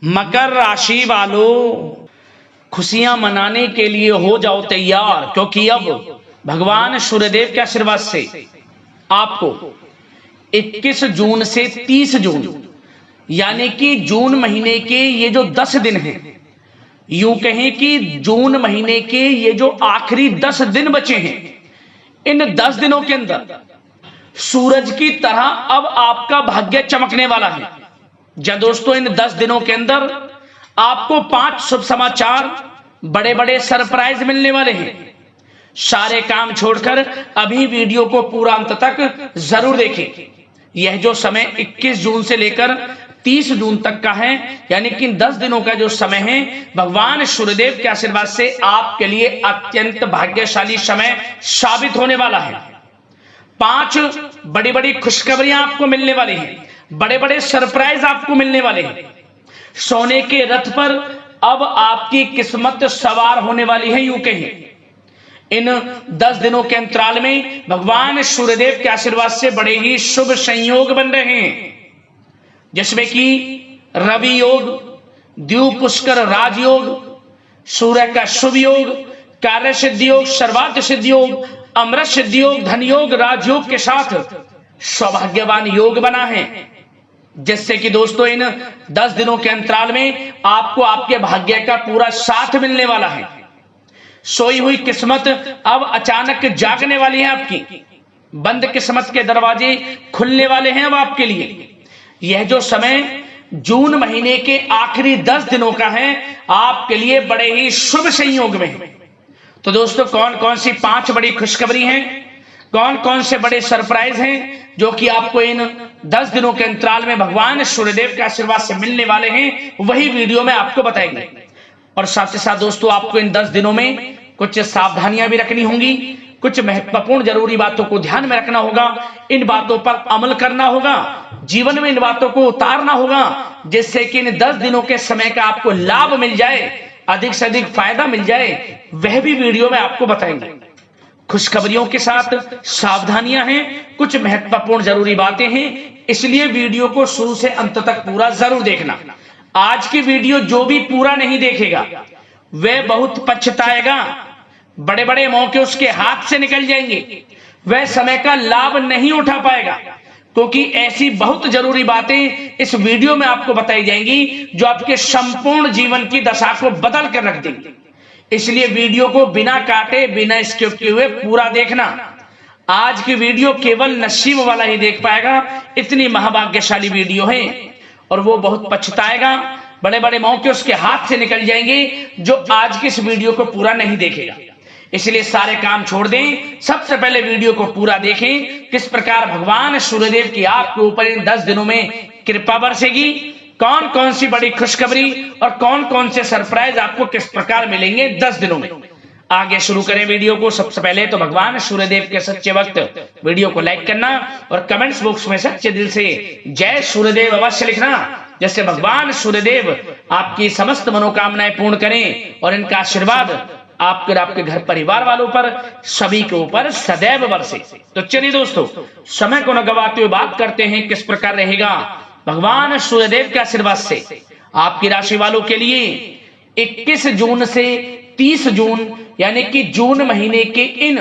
मकर राशि वालों, खुशियां मनाने के लिए हो जाओ तैयार, क्योंकि अब भगवान सूर्यदेव के आशीर्वाद से आपको 21 जून से 30 जून यानी कि जून महीने के ये जो 10 दिन हैं, यूं कहें कि जून महीने के ये जो आखिरी 10 दिन बचे हैं, इन 10 दिनों के अंदर सूरज की तरह अब आपका भाग्य चमकने वाला है। जी दोस्तों, इन 10 दिनों के अंदर आपको 5 शुभ समाचार, बड़े बड़े सरप्राइज मिलने वाले हैं। सारे काम छोड़कर अभी वीडियो को पूरा अंत तक जरूर देखें। यह जो समय 21 जून से लेकर 30 जून तक का है, यानी कि 10 दिनों का जो समय है, भगवान सूर्यदेव के आशीर्वाद से आपके लिए अत्यंत भाग्यशाली समय साबित होने वाला है। 5 बड़ी बड़ी खुशखबरियां आपको मिलने वाली हैं, बड़े बड़े सरप्राइज आपको मिलने वाले हैं। सोने के रथ पर अब आपकी किस्मत सवार होने वाली है। यूं कहें, इन 10 दिनों के अंतराल में भगवान सूर्यदेव के आशीर्वाद से बड़े ही शुभ संयोग बन रहे हैं, जिसमें कि रवि योग, द्वीप पुष्कर राजयोग, सूर्य का शुभ योग, कार्य सिद्धि योग, सर्वार्थ सिद्धि योग, अमृत सिद्धि योग, धन योग, राजयोग के साथ सौभाग्यवान योग बना है, जिससे कि दोस्तों इन 10 दिनों के अंतराल में आपको आपके भाग्य का पूरा साथ मिलने वाला है। सोई हुई किस्मत अब अचानक जागने वाली है आपकी, बंद किस्मत के दरवाजे खुलने वाले हैं अब आपके लिए। यह जो समय जून महीने के आखिरी 10 दिनों का है, आपके लिए बड़े ही शुभ संयोग में है। तो दोस्तों, कौन कौन सी 5 बड़ी खुशखबरी हैं, कौन कौन से बड़े सरप्राइज हैं जो कि आपको इन 10 दिनों के अंतराल में भगवान सूर्यदेव के आशीर्वाद से मिलने वाले हैं, वही वीडियो में आपको बताएंगे। और साथ ही साथ दोस्तों, आपको इन 10 दिनों में कुछ सावधानियां भी रखनी होंगी, कुछ महत्वपूर्ण जरूरी बातों को ध्यान में रखना होगा, इन बातों पर अमल करना होगा, जीवन में इन बातों को उतारना होगा, जिससे कि इन 10 दिनों के समय का आपको लाभ मिल जाए, अधिक से अधिक फायदा मिल जाए, वह भी वीडियो में आपको बताएंगे। खुशखबरियों के साथ सावधानियां हैं, कुछ महत्वपूर्ण जरूरी बातें हैं, इसलिए वीडियो को शुरू से अंत तक पूरा जरूर देखना। आज की वीडियो जो भी पूरा नहीं देखेगा वह बहुत पछताएगा, बड़े बड़े मौके उसके हाथ से निकल जाएंगे, वह समय का लाभ नहीं उठा पाएगा, क्योंकि ऐसी बहुत जरूरी बातें इस वीडियो में आपको बताई जाएंगी जो आपके संपूर्ण जीवन की दशा को बदल कर रख देंगी। इसलिए वीडियो को बिना काटे, बिना स्किप किए हुए पूरा देखना। आज की वीडियो केवल नसीब वाला ही देख पाएगा, इतनी महाभाग्यशाली वीडियो है, और वो बहुत पछताएगा, बड़े बड़े मौके उसके हाथ से निकल जाएंगे जो आज की इस वीडियो को पूरा नहीं देखेगा। इसलिए सारे काम छोड़ दें, सबसे पहले वीडियो को पूरा देखें, किस प्रकार भगवान सूर्यदेव की आपके ऊपर इन 10 दिनों में कृपा बरसेगी, कौन कौन सी बड़ी खुशखबरी और कौन कौन से सरप्राइज आपको किस प्रकार मिलेंगे 10 दिनों में। आगे शुरू करें वीडियो को। सबसे पहले तो भगवान सूर्यदेव के सच्चे भक्त वीडियो को लाइक करना और कमेंट्स बॉक्स में सच्चे दिल से जय सूर्यदेव अवश्य लिखना, जैसे भगवान सूर्यदेव आपकी समस्त मनोकामनाएं पूर्ण करें और इनका आशीर्वाद आपके और आपके घर परिवार वालों पर, सभी के ऊपर सदैव बरसे। तो चलिए दोस्तों, समय को न गवाते हुए बात करते हैं किस प्रकार रहेगा भगवान सूर्यदेव के आशीर्वाद से आपकी राशि वालों के लिए 21 जून से 30 जून यानी कि जून महीने के इन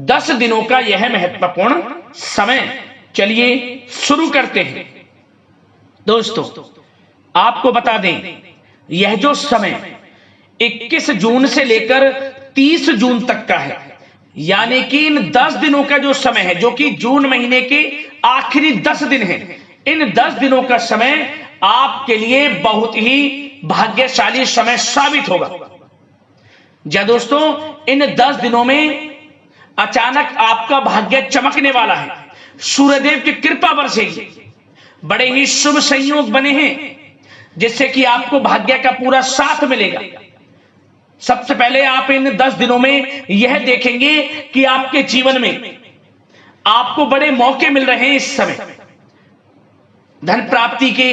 10 दिनों का यह महत्वपूर्ण समय। चलिए शुरू करते हैं। दोस्तों, आपको बता दें, यह जो समय 21 जून से लेकर 30 जून तक का है, यानी कि इन 10 दिनों का जो समय है, जो कि जून महीने के आखिरी 10 दिन है, इन 10 दिनों का समय आपके लिए बहुत ही भाग्यशाली समय साबित होगा। जी दोस्तों, इन 10 दिनों में अचानक आपका भाग्य चमकने वाला है, सूर्यदेव की कृपा बरसेगी, बड़े ही शुभ संयोग बने हैं, जिससे कि आपको भाग्य का पूरा साथ मिलेगा। सबसे पहले आप इन 10 दिनों में यह देखेंगे कि आपके जीवन में आपको बड़े मौके मिल रहे हैं इस समय, धन प्राप्ति के,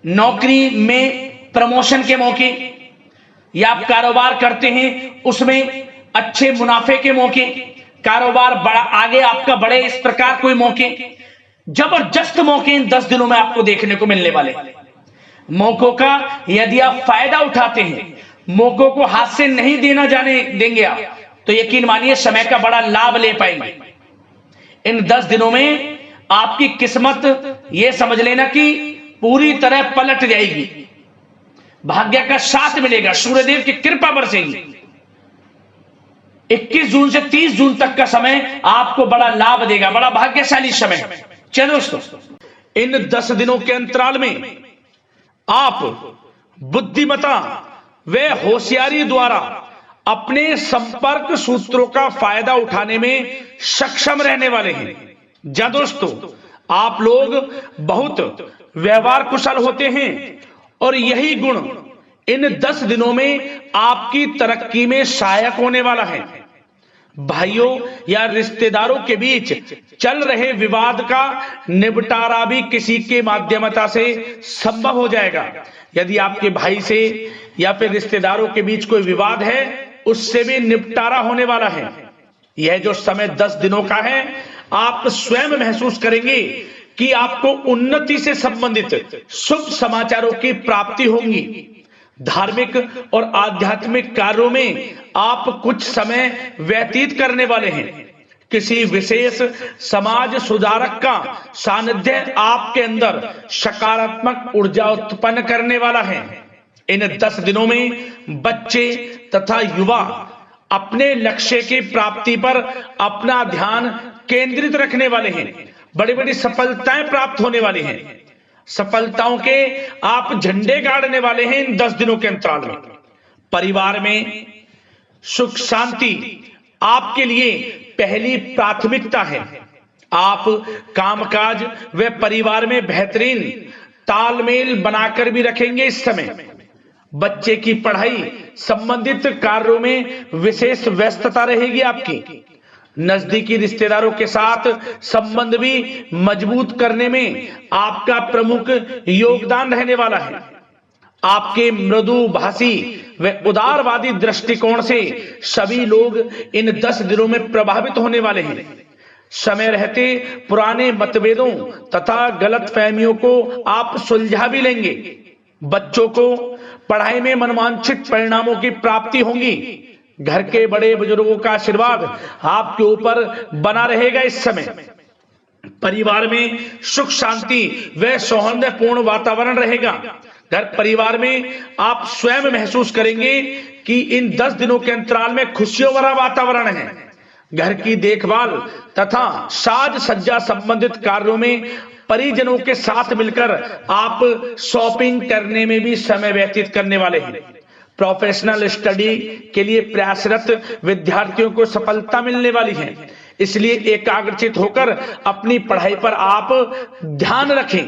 नौकरी में प्रमोशन के मौके, या आप कारोबार करते हैं उसमें अच्छे मुनाफे के मौके, कारोबार बड़ा आगे आपका बढ़े, इस प्रकार कोई मौके, जबरदस्त मौके इन 10 दिनों में आपको देखने को मिलने वाले। मौकों का यदि आप फायदा उठाते हैं, मौकों को हाथ से नहीं देना जाने देंगे आप, तो यकीन मानिए समय का बड़ा लाभ ले पाएंगे। इन 10 दिनों में आपकी किस्मत ये समझ लेना कि पूरी तरह पलट जाएगी, भाग्य का साथ मिलेगा, सूर्यदेव की कृपा बरसेगी। 21 जून से 30 जून तक का समय आपको बड़ा लाभ देगा, बड़ा भाग्यशाली समय। चलो दोस्तों, इन 10 दिनों के अंतराल में आप बुद्धिमता व होशियारी द्वारा अपने संपर्क सूत्रों का फायदा उठाने में सक्षम रहने वाले हैं। जा दोस्तों, आप लोग बहुत व्यवहार कुशल होते हैं और यही गुण इन 10 दिनों में आपकी तरक्की में सहायक होने वाला है। भाइयों या रिश्तेदारों के बीच चल रहे विवाद का निपटारा भी किसी के माध्यमता से संभव हो जाएगा। यदि आपके भाई से या फिर रिश्तेदारों के बीच कोई विवाद है, उससे भी निपटारा होने वाला है। यह जो समय 10 दिनों का है, आप स्वयं महसूस करेंगे कि आपको उन्नति से संबंधित शुभ समाचारों की प्राप्ति होगी। धार्मिक और आध्यात्मिक कार्यों में आप कुछ समय व्यतीत करने वाले हैं। किसी विशेष समाज सुधारक का सानिध्य आपके अंदर सकारात्मक ऊर्जा उत्पन्न करने वाला है। इन 10 दिनों में बच्चे तथा युवा अपने लक्ष्य की प्राप्ति पर अपना ध्यान केंद्रित रखने वाले हैं। बड़ी बड़ी सफलताएं प्राप्त होने वाली हैं। सफलताओं के आप झंडे गाड़ने वाले हैं इन 10 दिनों के अंतराल में। परिवार में सुख शांति आपके लिए पहली प्राथमिकता है। आप कामकाज व परिवार में बेहतरीन तालमेल बनाकर भी रखेंगे। इस समय बच्चे की पढ़ाई संबंधित कार्यों में विशेष व्यस्तता रहेगी आपकी। नजदीकी रिश्तेदारों के साथ संबंध भी मजबूत करने में आपका प्रमुख योगदान रहने वाला है। आपके मृदु भाषी व उदारवादी दृष्टिकोण से सभी लोग इन 10 दिनों में प्रभावित होने वाले हैं। समय रहते पुराने मतभेदों तथा गलतफहमियों को आप सुलझा भी लेंगे। बच्चों को पढ़ाई में मनवांछित परिणामों की प्राप्ति होगी। घर के बड़े बुजुर्गों का आशीर्वाद आपके ऊपर बना रहेगा। इस समय परिवार में सुख शांति व सौहार्दपूर्ण वातावरण रहेगा। घर परिवार में आप स्वयं महसूस करेंगे कि इन 10 दिनों के अंतराल में खुशियों भरा वातावरण है। घर की देखभाल तथा साज सज्जा संबंधित कार्यों में परिजनों के साथ मिलकर आप शॉपिंग करने में भी समय व्यतीत करने वाले हैं। प्रोफेशनल स्टडी के लिए प्रयासरत विद्यार्थियों को सफलता मिलने वाली है, इसलिए एकाग्रचित होकर अपनी पढ़ाई पर आप ध्यान रखें।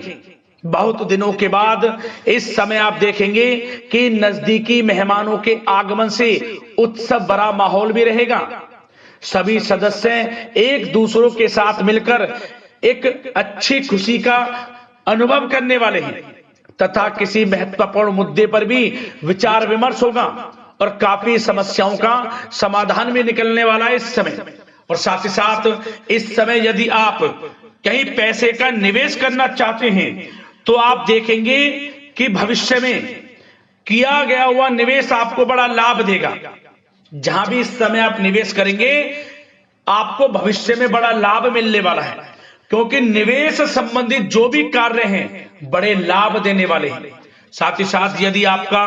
बहुत दिनों के बाद इस समय आप देखेंगे कि नजदीकी मेहमानों के आगमन से उत्सव भरा माहौल भी रहेगा। सभी सदस्य एक दूसरों के साथ मिलकर एक अच्छी खुशी का अनुभव करने वाले हैं तथा किसी महत्वपूर्ण मुद्दे पर भी विचार विमर्श होगा और काफी समस्याओं का समाधान भी निकलने वाला है इस समय। और साथ ही साथ इस समय यदि आप कहीं पैसे का निवेश करना चाहते हैं तो आप देखेंगे कि भविष्य में किया गया हुआ निवेश आपको बड़ा लाभ देगा। जहां भी इस समय आप निवेश करेंगे आपको भविष्य में बड़ा लाभ मिलने वाला है, क्योंकि निवेश संबंधित जो भी कार्य हैं बड़े लाभ देने वाले हैं। साथ ही साथ यदि आपका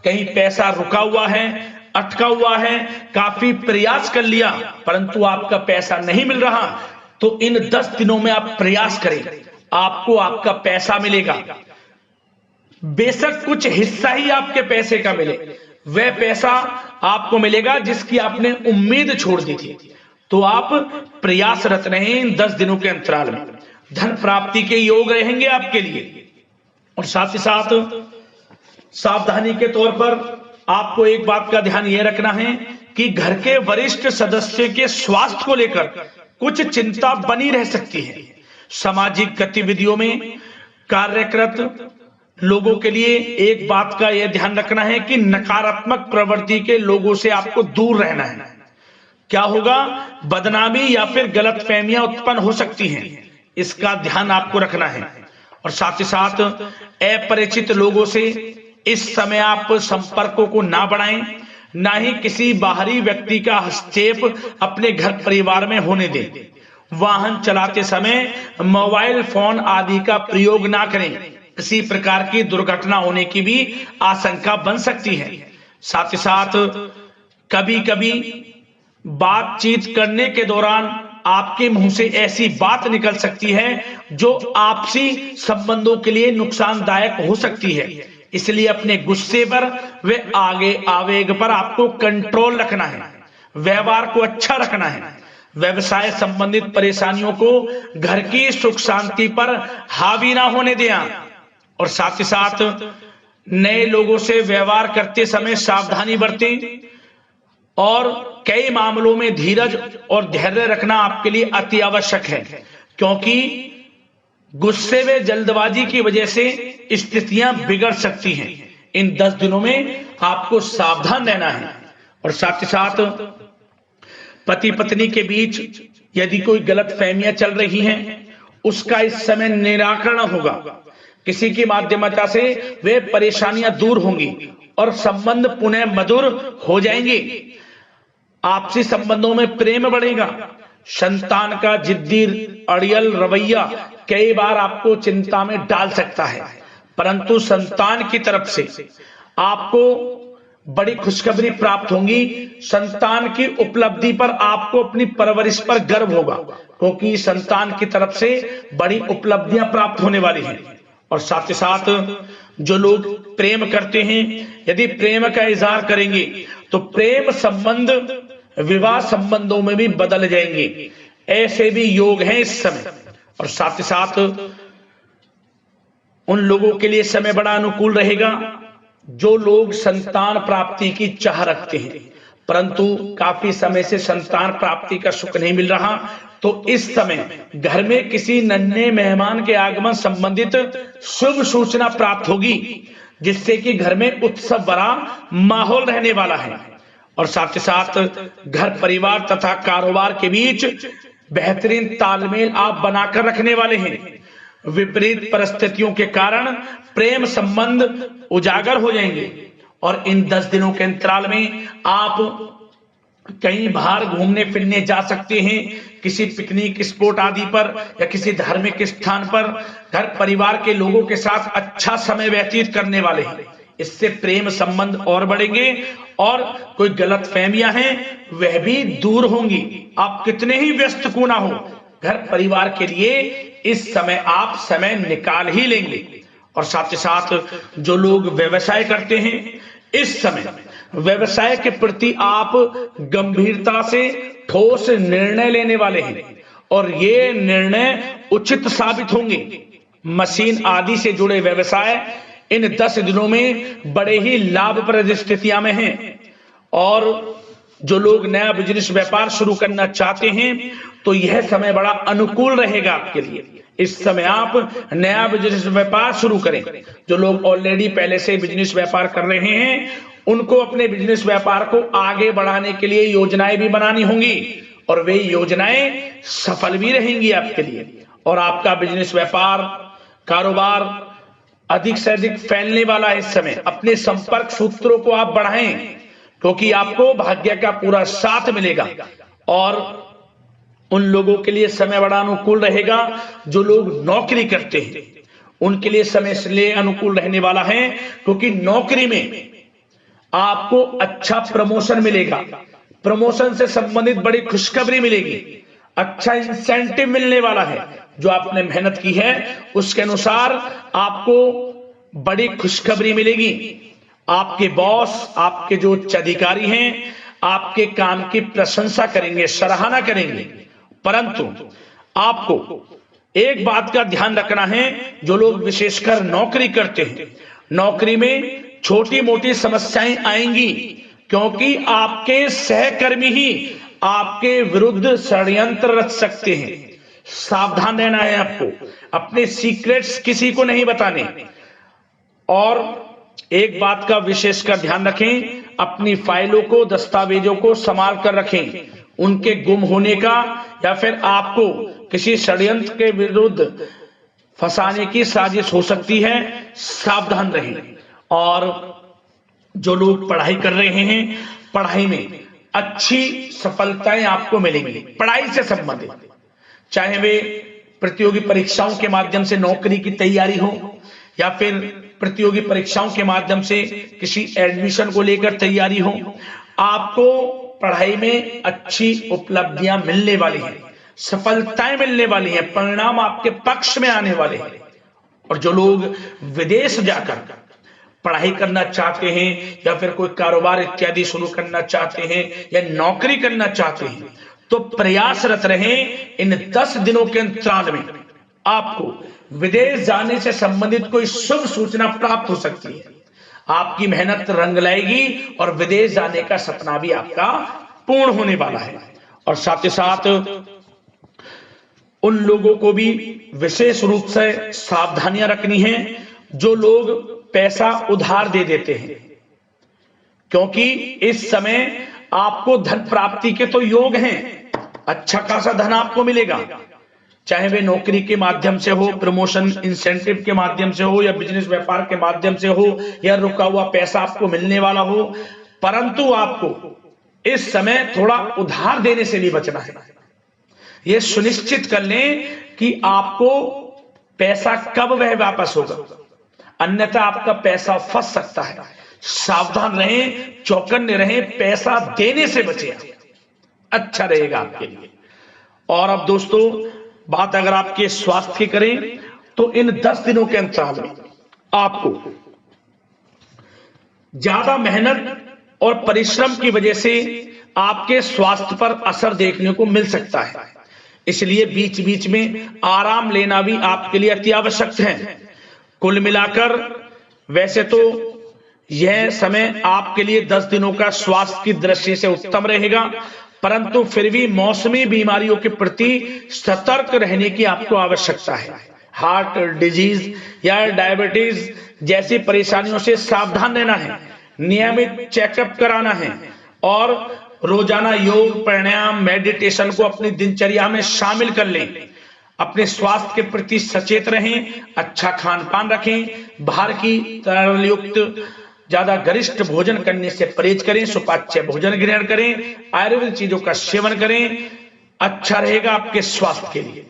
कहीं पैसा रुका हुआ है, अटका हुआ है, काफी प्रयास कर लिया परंतु आपका पैसा नहीं मिल रहा, तो इन 10 दिनों में आप प्रयास करें, आपको आपका पैसा मिलेगा। बेशक कुछ हिस्सा ही आपके पैसे का मिले, वह पैसा आपको मिलेगा जिसकी आपने उम्मीद छोड़ दी थी। तो आप प्रयासरत रहें इन 10 दिनों के अंतराल में। धन प्राप्ति के योग रहेंगे आपके लिए। और साथ ही साथ सावधानी के तौर पर आपको एक बात का ध्यान यह रखना है कि घर के वरिष्ठ सदस्य के स्वास्थ्य को लेकर कुछ चिंता बनी रह सकती है। सामाजिक गतिविधियों में कार्यरत लोगों के लिए एक बात का यह ध्यान रखना है कि नकारात्मक प्रवृत्ति के लोगों से आपको दूर रहना है। क्या होगा, बदनामी या फिर गलतफहमियां उत्पन्न हो सकती हैं, इसका ध्यान आपको रखना है। और साथ ही साथ अपरिचित लोगों से इस समय आप संपर्कों को ना बढ़ाएं, ना ही किसी बाहरी व्यक्ति का हस्तक्षेप अपने घर परिवार में होने दें। वाहन चलाते समय मोबाइल फोन आदि का प्रयोग ना करें, किसी प्रकार की दुर्घटना होने की भी आशंका बन सकती है। साथ ही साथ कभी कभी बातचीत करने के दौरान आपके मुंह से ऐसी बात निकल सकती है जो आपसी संबंधों के लिए नुकसानदायक हो सकती है। इसलिए अपने गुस्से पर व आगे आवेग पर आपको कंट्रोल रखना है, व्यवहार को अच्छा रखना है। व्यवसाय संबंधित परेशानियों को घर की सुख शांति पर हावी ना होने दें। और साथ ही साथ नए लोगों से व्यवहार करते समय सावधानी बरतें और कई मामलों में धीरज और धैर्य रखना आपके लिए अति आवश्यक है, क्योंकि गुस्से में जल्दबाजी की वजह से स्थितियां बिगड़ सकती हैं। इन 10 दिनों में आपको सावधान रहना है। और साथ ही साथ पति पत्नी के बीच यदि कोई गलत फहमियां चल रही हैं, उसका इस समय निराकरण होगा। किसी की माध्यमता से वे परेशानियां दूर होंगी और संबंध पुनः मधुर हो जाएंगे। आपसी संबंधों में प्रेम बढ़ेगा। संतान का जिद्दी अड़ियल रवैया कई बार आपको चिंता में डाल सकता है, परंतु संतान की तरफ से आपको बड़ी खुशखबरी प्राप्त होगी। संतान की उपलब्धि पर आपको अपनी परवरिश पर गर्व होगा, क्योंकि संतान की तरफ से बड़ी उपलब्धियां प्राप्त होने वाली हैं। और साथ ही साथ जो लोग प्रेम करते हैं, यदि प्रेम का इजहार करेंगे तो प्रेम संबंध विवाह संबंधों में भी बदल जाएंगे। ऐसे भी योग हैं इस समय। और साथ ही साथ उन लोगों के लिए समय बड़ा अनुकूल रहेगा जो लोग संतान प्राप्ति की चाह रखते हैं, परंतु काफी समय से संतान प्राप्ति का सुख नहीं मिल रहा, तो इस समय घर में किसी नन्हे मेहमान के आगमन संबंधित शुभ सूचना प्राप्त होगी, जिससे कि घर में उत्सव भरा माहौल रहने वाला है। और साथ ही साथ घर परिवार तथा कारोबार के बीच बेहतरीन तालमेल आप बनाकर रखने वाले हैं। विपरीत परिस्थितियों के कारण प्रेम संबंध उजागर हो जाएंगे। और इन 10 दिनों के अंतराल में आप कहीं बाहर घूमने फिरने जा सकते हैं, किसी पिकनिक स्पॉट आदि पर या किसी धार्मिक स्थान पर घर परिवार के लोगों के साथ अच्छा समय व्यतीत करने वाले हैं। इससे प्रेम संबंध और बढ़ेंगे और कोई गलत फहमियां हैं वह भी दूर होंगी। आप कितने ही व्यस्त क्यों ना हो, घर परिवार के लिए इस समय आप समय निकाल ही लेंगे। और साथ ही साथ जो लोग व्यवसाय करते हैं, इस समय व्यवसाय के प्रति आप गंभीरता से ठोस निर्णय लेने वाले हैं और ये निर्णय उचित साबित होंगे। मशीन आदि से जुड़े व्यवसाय इन 10 दिनों में बड़े ही लाभप्रद स्थितियां में हैं। और जो लोग नया बिजनेस व्यापार शुरू करना चाहते हैं तो यह समय बड़ा अनुकूल रहेगा आपके लिए। इस समय आप नया बिजनेस व्यापार शुरू करें। जो लोग ऑलरेडी पहले से बिजनेस व्यापार कर रहे हैं, उनको अपने बिजनेस व्यापार को आगे बढ़ाने के लिए योजनाएं भी बनानी होंगी और वे योजनाएं सफल भी रहेंगी आपके लिए। और आपका बिजनेस व्यापार कारोबार अधिक से अधिक फैलने वाला है। इस समय अपने संपर्क सूत्रों को आप बढ़ाएं, क्योंकि आपको भाग्य का पूरा साथ मिलेगा। और उन लोगों के लिए समय बड़ा अनुकूल रहेगा जो लोग नौकरी करते हैं, उनके लिए समय इसलिए अनुकूल रहने वाला है क्योंकि नौकरी में आपको अच्छा प्रमोशन मिलेगा। प्रमोशन से संबंधित बड़ी खुशखबरी मिलेगी, अच्छा इंसेंटिव मिलने वाला है। जो आपने मेहनत की है उसके अनुसार आपको बड़ी खुशखबरी मिलेगी। आपके बॉस, आपके जो उच्च अधिकारी हैं, आपके काम की प्रशंसा करेंगे, सराहना करेंगे। परंतु आपको एक बात का ध्यान रखना है, जो लोग विशेषकर नौकरी करते हैं, नौकरी में छोटी मोटी समस्याएं आएंगी, क्योंकि आपके सहकर्मी ही आपके विरुद्ध षड्यंत्र रच सकते हैं। सावधान रहना है आपको, अपने सीक्रेट्स किसी को नहीं बताने। और एक बात का विशेषकर ध्यान रखें, अपनी फाइलों को, दस्तावेजों को संभाल कर रखें। उनके गुम होने का या फिर आपको किसी षड्यंत्र के विरुद्ध फंसाने की साजिश हो सकती है, सावधान रहें। और जो लोग पढ़ाई कर रहे हैं, पढ़ाई में अच्छी सफलताएं आपको मिलेंगी। पढ़ाई से संबंधित, चाहे वे प्रतियोगी परीक्षाओं के माध्यम से नौकरी की तैयारी हो या फिर प्रतियोगी परीक्षाओं के माध्यम से किसी एडमिशन को लेकर तैयारी हो, आपको पढ़ाई में अच्छी उपलब्धियां मिलने वाली हैं, सफलताएं मिलने वाली हैं, परिणाम आपके पक्ष में आने वाले हैं। और जो लोग विदेश जाकर पढ़ाई करना चाहते हैं या फिर कोई कारोबार इत्यादि शुरू करना चाहते हैं या नौकरी करना चाहते हैं, तो प्रयासरत रहें। इन 10 दिनों के अंतराल में आपको विदेश जाने से संबंधित कोई शुभ सूचना प्राप्त हो सकती है। आपकी मेहनत रंग लाएगी और विदेश जाने का सपना भी आपका पूर्ण होने वाला है। और साथ ही साथ उन लोगों को भी विशेष रूप से सावधानियां रखनी है जो लोग पैसा उधार दे देते हैं, क्योंकि इस समय आपको धन प्राप्ति के तो योग हैं, अच्छा खासा धन आपको मिलेगा, चाहे वे नौकरी के माध्यम से हो, प्रमोशन इंसेंटिव के माध्यम से हो, या बिजनेस व्यापार के माध्यम से हो, या रुका हुआ पैसा आपको मिलने वाला हो। परंतु आपको इस समय थोड़ा उधार देने से भी बचना है। यह सुनिश्चित कर लें कि आपको पैसा कब वह वापस होगा, अन्यथा आपका पैसा फंस सकता है। सावधान रहें, चौकन्ने रहें, पैसा देने से बचें, अच्छा रहेगा आपके लिए। और अब दोस्तों, बात अगर आपके स्वास्थ्य की करें तो इन 10 दिनों के अंतराल में आपको ज्यादा मेहनत और परिश्रम की वजह से आपके स्वास्थ्य पर असर देखने को मिल सकता है। इसलिए बीच बीच में आराम लेना भी आपके लिए अति आवश्यक है। कुल मिलाकर वैसे तो यह समय आपके लिए 10 दिनों का स्वास्थ्य की दृष्टि से उत्तम रहेगा, परंतु फिर भी मौसमी बीमारियों के प्रति सतर्क रहने की आपको आवश्यकता है। हार्ट डिजीज या डायबिटीज जैसी परेशानियों से सावधान रहना है, नियमित चेकअप कराना है और रोजाना योग, प्राणायाम, मेडिटेशन को अपनी दिनचर्या में शामिल कर लें। अपने स्वास्थ्य के प्रति सचेत रहें, अच्छा खान पान रखें, बाहर की तरल युक्त ज्यादा गरिष्ठ भोजन करने से परहेज करें, सुपाच्य भोजन ग्रहण करें, आयुर्वेदिक चीजों का सेवन करें, अच्छा रहेगा आपके स्वास्थ्य के लिए।